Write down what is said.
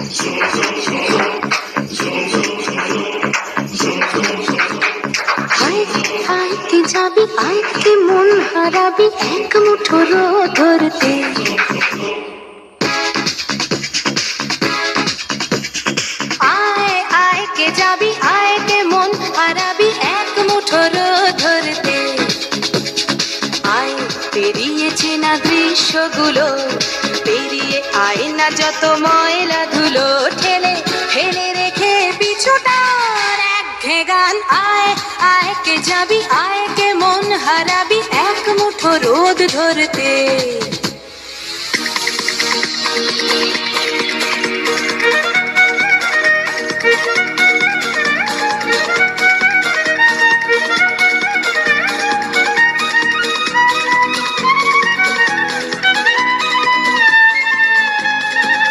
আয় আয় কে যাবি, আয় কে মন হারাবি এক মুঠো রোদ ধরতে। আয় আয় কে যাবি, আয় কে মন হারাবি এক মুঠো রোদ ধরতে। আয় পেরিয়েছে না দৃশ্যগুলো, পেরিয়ে আয় না যত ময়লা ধুলো, ঠেলে ফেলে রেখে পিছুটার একঘেয়ে গান। আয় আয় কে যাবি, আয় কে মন হারাবি এক মুঠো রোদ ধরতে।